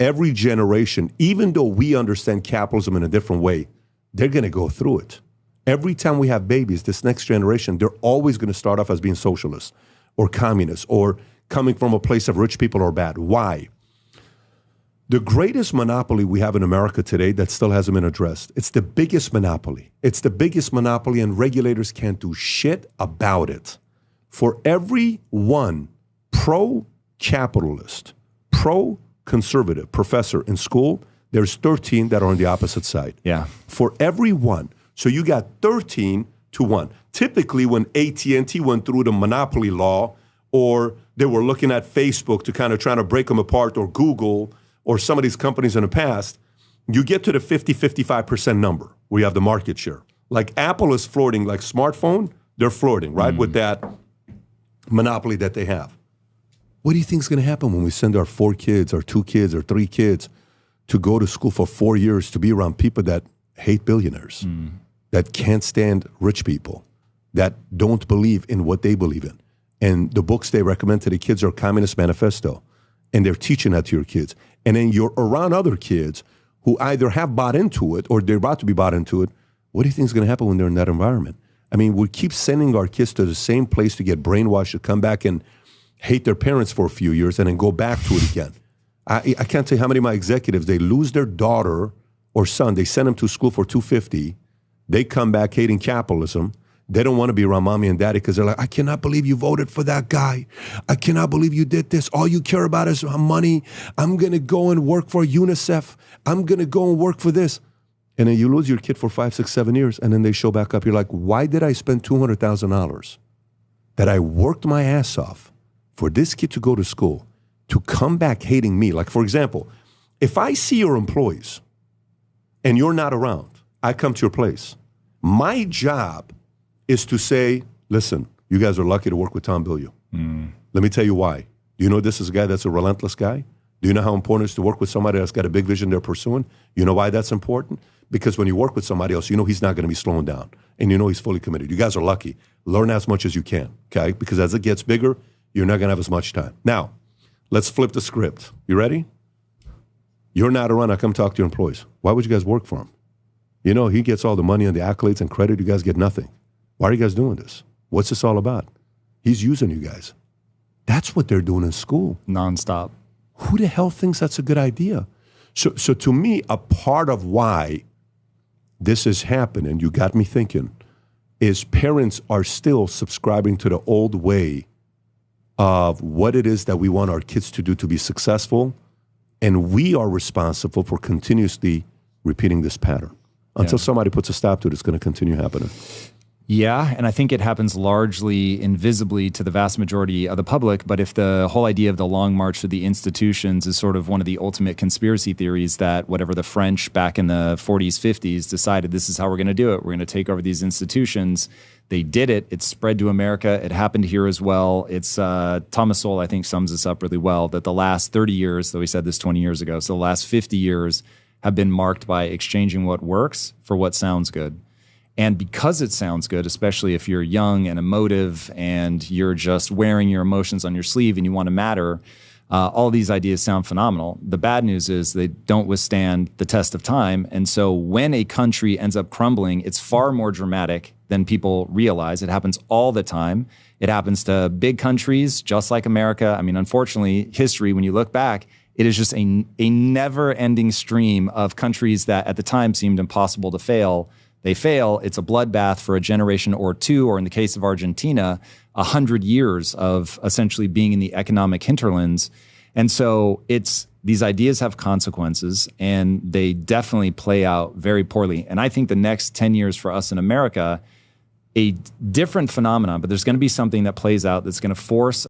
every generation, even though we understand capitalism in a different way, they're going to go through it. Every time we have babies, this next generation, they're always going to start off as being socialists or communists or coming from a place of rich people are bad. Why? The greatest monopoly we have in America today that still hasn't been addressed, it's the biggest monopoly. It's the biggest monopoly, and regulators can't do shit about it. For every one pro-capitalist, pro-conservative professor in school, there's 13 that are on the opposite side. Yeah. For every one. So you got 13 to 1. Typically, when AT&T went through the monopoly law, or they were looking at Facebook to kind of trying to break them apart, or Google, or some of these companies in the past, you get to the 50-55% number where you have the market share. Like Apple is flirting, like smartphone, they're flirting, right, with that monopoly that they have. What do you think is going to happen when we send our 4 kids, or 2 kids, or 3 kids to go to school for 4 years to be around people that hate billionaires, that can't stand rich people, that don't believe in what they believe in? And the books they recommend to the kids are Communist Manifesto, and they're teaching that to your kids. And then you're around other kids who either have bought into it or they're about to be bought into it. What do you think is going to happen when they're in that environment? I mean, we keep sending our kids to the same place to get brainwashed, to come back and hate their parents for a few years and then go back to it again. I can't tell you how many of my executives, they lose their daughter or son, they send them to school for $250, they come back hating capitalism. They don't want to be around mommy and daddy because they're like, I cannot believe you voted for that guy. I cannot believe you did this. All you care about is money. I'm going to go and work for UNICEF. I'm going to go and work for this. And then you lose your kid for 5, 6, 7 years, and then they show back up. You're like, why did I spend $200,000 that I worked my ass off for this kid to go to school to come back hating me? Like, for example, if I see your employees and you're not around, I come to your place. My job is to say, listen, you guys are lucky to work with Tom Bilyeu. Let me tell you why. Do you know this is a guy that's a relentless guy? Do you know how important it is to work with somebody that's got a big vision they're pursuing? You know why that's important? Because when you work with somebody else, you know he's not going to be slowing down. And you know he's fully committed. You guys are lucky. Learn as much as you can, okay? Because as it gets bigger, you're not going to have as much time. Now, let's flip the script. You ready? You're not around. I come talk to your employees. Why would you guys work for him? You know, he gets all the money and the accolades and credit. You guys get nothing. Why are you guys doing this? What's this all about? He's using you guys. That's what they're doing in school. Nonstop. Who the hell thinks that's a good idea? So to me, a part of why this is happening, you got me thinking, is parents are still subscribing to the old way of what it is that we want our kids to do to be successful, and we are responsible for continuously repeating this pattern. Until somebody puts a stop to it, it's going to continue happening. Yeah, and I think it happens largely invisibly to the vast majority of the public, but if the whole idea of the long march through the institutions is sort of one of the ultimate conspiracy theories that whatever the French back in the 40s, 50s decided this is how we're going to do it, we're going to take over these institutions, they did it, it's spread to America, it happened here as well. It's Thomas Sowell, I think, sums this up really well, that the last 30 years, though he said this 20 years ago, so the last 50 years have been marked by exchanging what works for what sounds good. And because it sounds good, especially if you're young and emotive and you're just wearing your emotions on your sleeve and you want to matter, all these ideas sound phenomenal. The bad news is they don't withstand the test of time. And so when a country ends up crumbling, it's far more dramatic than people realize. It happens all the time. It happens to big countries just like America. I mean, unfortunately, history, when you look back, it is just a never-ending stream of countries that at the time seemed impossible to fail. They fail, it's a bloodbath for a generation or two, or in the case of Argentina, 100 years of essentially being in the economic hinterlands. And so these ideas have consequences, and they definitely play out very poorly. And I think the next 10 years for us in America, a different phenomenon, but there's going to be something that plays out that's going to force